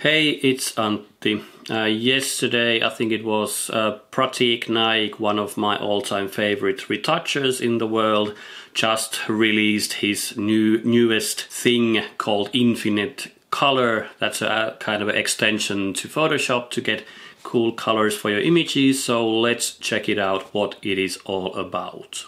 Hey, it's Antti. Yesterday, I think it was Pratik Naik, one of my all-time favorite retouchers in the world, just released his newest thing called Infinite Color. That's a kind of an extension to Photoshop to get cool colors for your images. So let's check it out, what it is all about.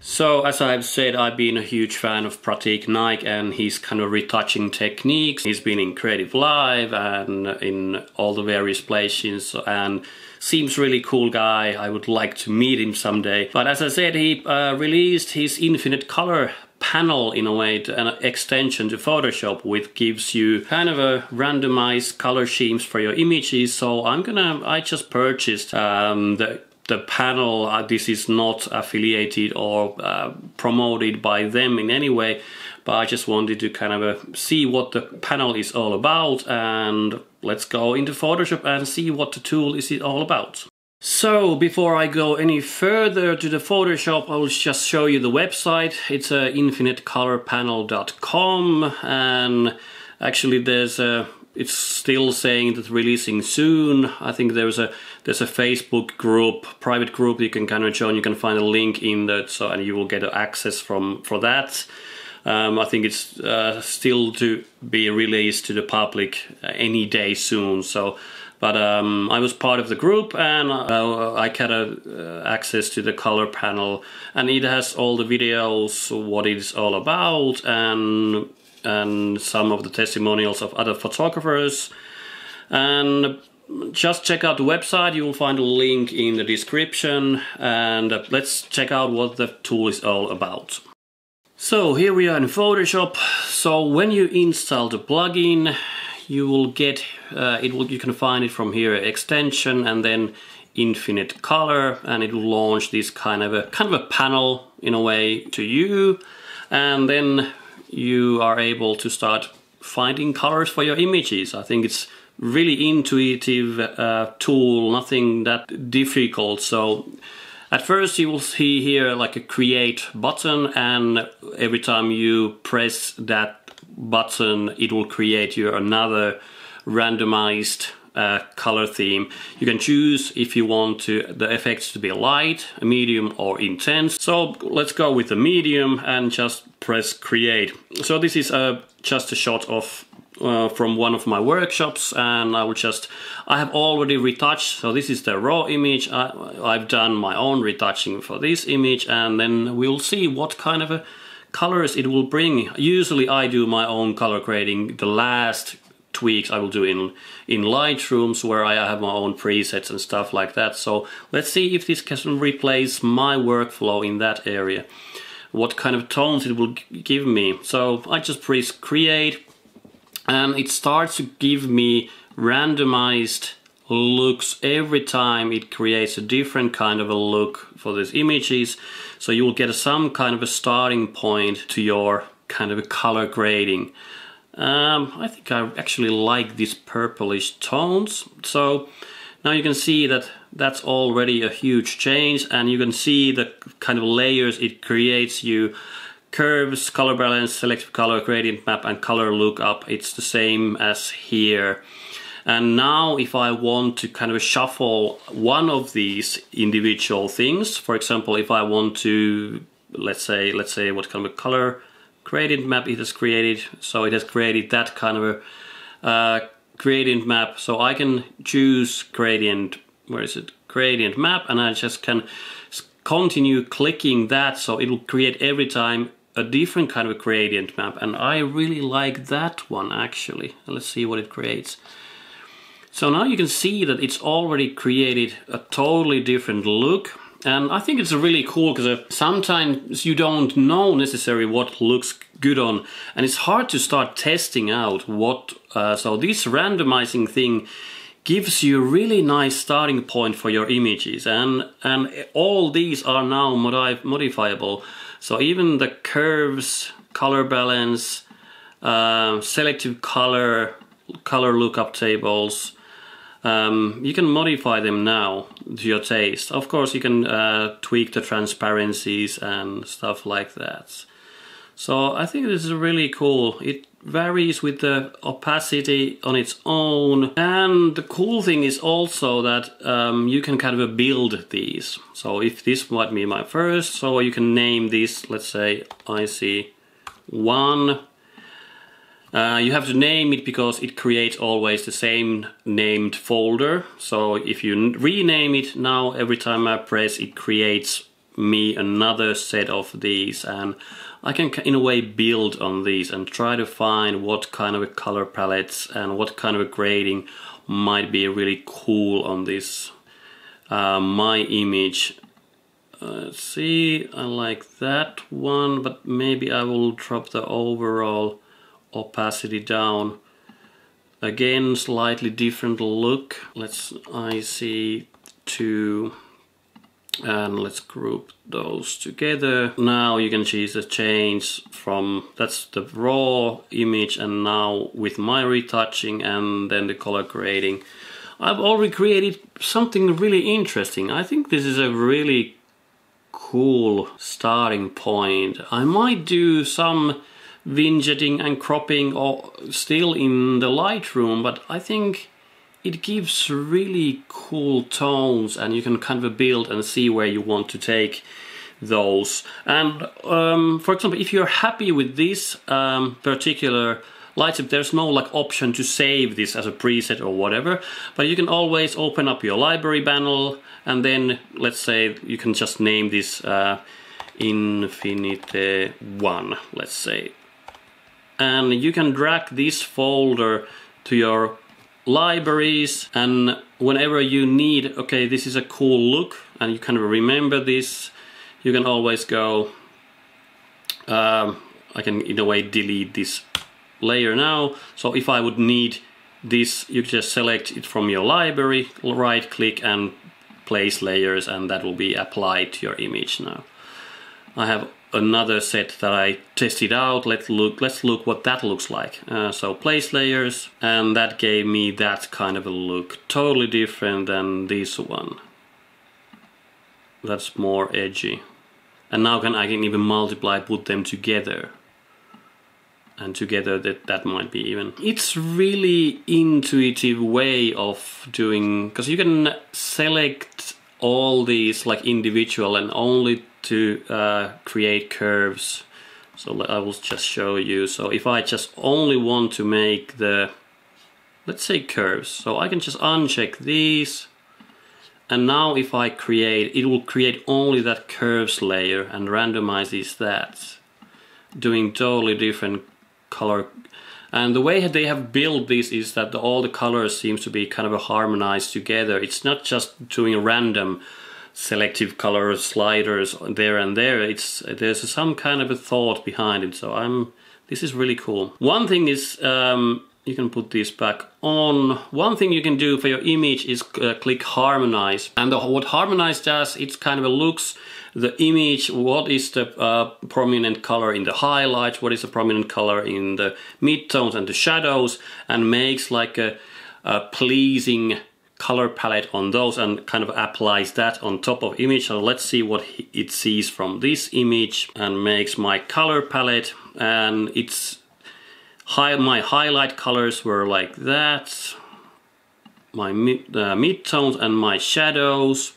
So, as I've said, I've been a huge fan of Pratik Naik and his kind of retouching techniques. He's been in Creative Live and in all the various places and seems really cool guy. I would like to meet him someday. But as I said, he released his Infinite Color panel in a way, an extension to Photoshop, which gives you kind of a randomized color schemes for your images. So I just purchased the panel. This is not affiliated or promoted by them in any way, but I just wanted to kind of see what the panel is all about, and let's go into Photoshop and see what the tool is all about. So before I go any further to the Photoshop, I will just show you the website. It's infinitecolorpanel.com, and actually it's still saying that releasing soon. I think there's a Facebook group, private group you can kind of join. You can find a link in that, and you will get access for that. I think it's still to be released to the public any day soon. So, but I was part of the group and I got access to the color panel, and it has all the videos, what it's all about, and some of the testimonials of other photographers. And just check out the website, you will find a link in the description, and let's check out what the tool is all about. So here we are in Photoshop. So when you install the plugin, you will get you can find it from here, extension and then Infinite Color, and it will launch this kind of a panel in a way to you, and then you are able to start finding colors for your images. I think it's really intuitive tool, nothing that difficult. So at first you will see here like a create button, and every time you press that button it will create you another randomized color theme. You can choose if you want the effects to be light, medium or intense. So let's go with the medium and just press create. So this is just a shot of from one of my workshops, and I have already retouched. So this is the raw image. I've done my own retouching for this image, and then we'll see what kind of colors it will bring. Usually I do my own color grading. The last tweaks I will do in Lightroom, where I have my own presets and stuff like that. So let's see if this can replace my workflow in that area, what kind of tones it will give me. So I just press create, and it starts to give me randomized looks every time. It creates a different kind of a look for these images, so you will get some kind of a starting point to your kind of a color grading. I think I actually like these purplish tones. So now you can see that that's already a huge change, and you can see the kind of layers it creates you. Curves, color balance, selective color, gradient map and color lookup, it's the same as here. And now if I want to kind of shuffle one of these individual things, for example, if I want to, let's say what kind of a color gradient map it has created. So it has created that kind of a gradient map. So I can choose gradient, where is it? Gradient map, and I just can continue clicking that, so it will create every time a different kind of a gradient map, and I really like that one actually. Let's see what it creates. So now you can see that it's already created a totally different look, and I think it's really cool because sometimes you don't know necessarily what looks good on, and it's hard to start testing out what. So this randomizing thing gives you a really nice starting point for your images, and all these are now modifiable. So even the curves, color balance, selective color lookup tables, You can modify them now to your taste. Of course, you can tweak the transparencies and stuff like that. So I think this is really cool. It varies with the opacity on its own, and the cool thing is also that you can kind of build these. So if this might be my first, so you can name this, let's say IC1. You have to name it because it creates always the same named folder. So if you rename it now, every time I press, it creates me another set of these, and I can in a way build on these and try to find what kind of color palettes and what kind of grading might be really cool on this my image. Let's see, I like that one, but maybe I will drop the overall opacity down. Again, slightly different look. Let's IC2 and let's group those together. Now you can see the change from, that's the raw image, and now with my retouching and then the color grading, I've already created something really interesting. I think this is a really cool starting point. I might do some vignetting and cropping or still in the Lightroom, but I think it gives really cool tones, and you can kind of build and see where you want to take those. And for example, if you're happy with this particular light tip, there's no like option to save this as a preset or whatever, but you can always open up your library panel, and then let's say you can just name this Infinite 1, let's say. And you can drag this folder to your libraries, and whenever you need, okay, this is a cool look, and you kind of remember this, you can always go, I can in a way delete this layer now. So if I would need this, you just select it from your library, right click and place layers, and that will be applied to your image now. I have another set that I tested out. Let's look what that looks like. So place layers, and that gave me that kind of a look, totally different than this one. That's more edgy. And now I can even multiply, put them together, and together that might be even. It's really intuitive way of doing, because you can select all these like individual and only to create curves. So I will just show you. So if I just only want to make the, let's say curves, so I can just uncheck these, and now if I create, it will create only that curves layer and randomizes that, doing totally different color. And the way they have built this is that all the colors seems to be kind of harmonized together. It's not just doing random selective color sliders there and there. There's some kind of a thought behind it. So this is really cool. One thing is, you can put this back on. One thing you can do for your image is click Harmonize. And what Harmonize does, it kind of looks the image, what is the prominent color in the highlights, what is the prominent color in the midtones and the shadows, and makes like a pleasing color palette on those, and kind of applies that on top of image. So let's see what it sees from this image, and makes my color palette, and it's my highlight colors were like that, my midtones and my shadows.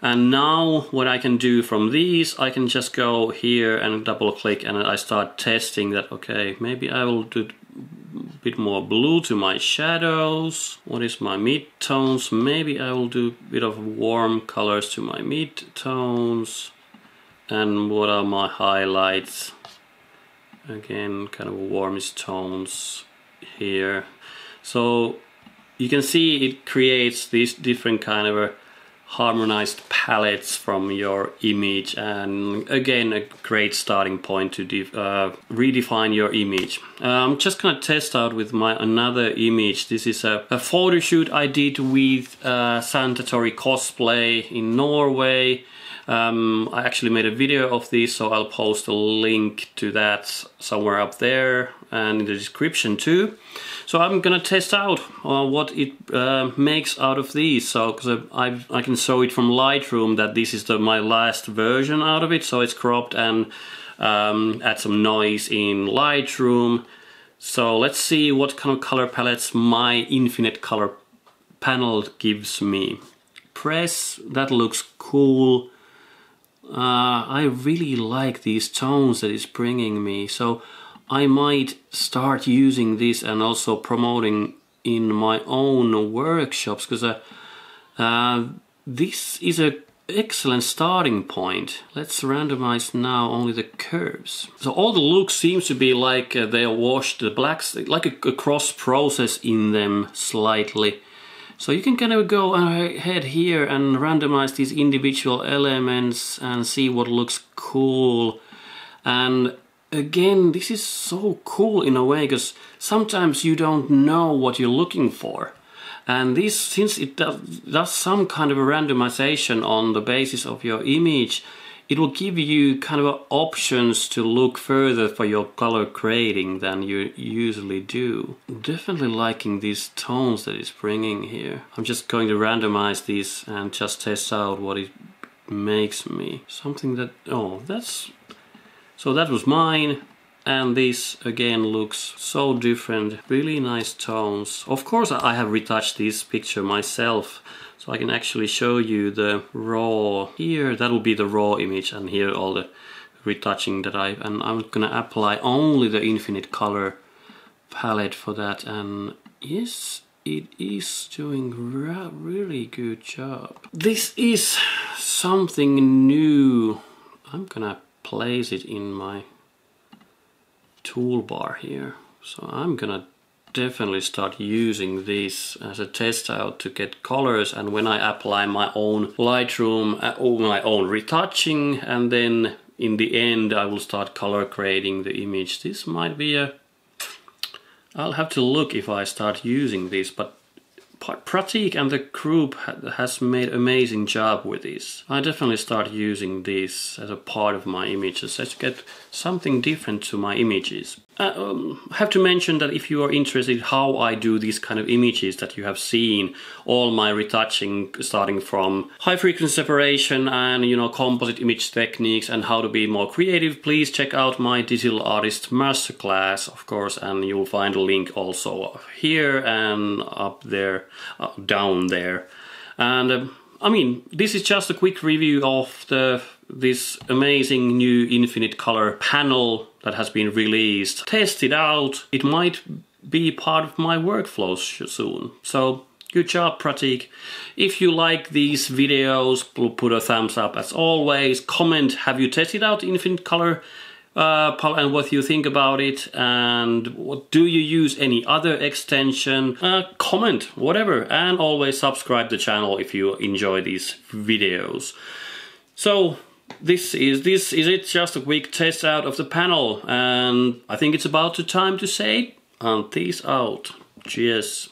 And now what I can do from these, I can just go here and double click, and I start testing that, okay, maybe I will do a bit more blue to my shadows. What is my midtones? Maybe I will do a bit of warm colors to my midtones. And what are my highlights? Again, kind of warmish tones here. So you can see it creates these different kind of harmonized palettes from your image, and again a great starting point to redefine your image. I'm just gonna test out with my another image. This is a photo shoot I did with Santatori Cosplay in Norway. I actually made a video of this, so I'll post a link to that somewhere up there and in the description too. So I'm gonna test out what it makes out of these. So because I can show it from Lightroom that this is my last version out of it. So it's cropped and add some noise in Lightroom. So let's see what kind of color palettes my infinite color panel gives me. Press, that looks cool. I really like these tones that it's bringing me, so I might start using this and also promoting in my own workshops, because this is an excellent starting point. Let's randomize now only the curves. So all the looks seems to be like they washed the blacks, like a cross process in them slightly. So you can kind of go ahead here and randomize these individual elements and see what looks cool. And again, this is so cool in a way, because sometimes you don't know what you're looking for. And this, since it does some kind of a randomization on the basis of your image, it will give you kind of options to look further for your color grading than you usually do. Definitely liking these tones that it's bringing here. I'm just going to randomize these and just test out what it makes me. Something that, oh, that's, so that was mine. And this again looks so different. Really nice tones. Of course I have retouched this picture myself, so I can actually show you the raw. Here that will be the raw image, and here all the retouching that and I'm gonna apply only the infinite color palette for that, and yes, it is doing a really good job. This is something new. I'm gonna place it in my toolbar here. So I'm gonna definitely start using this as a test out to get colors, and when I apply my own Lightroom or my own retouching, and then in the end I will start color grading the image. This might be I'll have to look if I start using this, but Pratik and the group has made amazing job with this. I definitely start using this as a part of my images, to get something different to my images. I have to mention that if you are interested how I do these kind of images that you have seen, all my retouching starting from high frequency separation and composite image techniques and how to be more creative, please check out my digital artist masterclass, of course, and you'll find a link also here and up there, down there. And I mean, this is just a quick review of this amazing new infinite color panel that has been released. Test it out. It might be part of my workflow soon. So good job, Pratik. If you like these videos, put a thumbs up as always. Comment, have you tested out infinite color and what you think about it, and do you use any other extension? Comment, whatever, and always subscribe to the channel if you enjoy these videos. So this is it, just a quick test out of the panel, and I think it's about the time to say Antti's out. Cheers.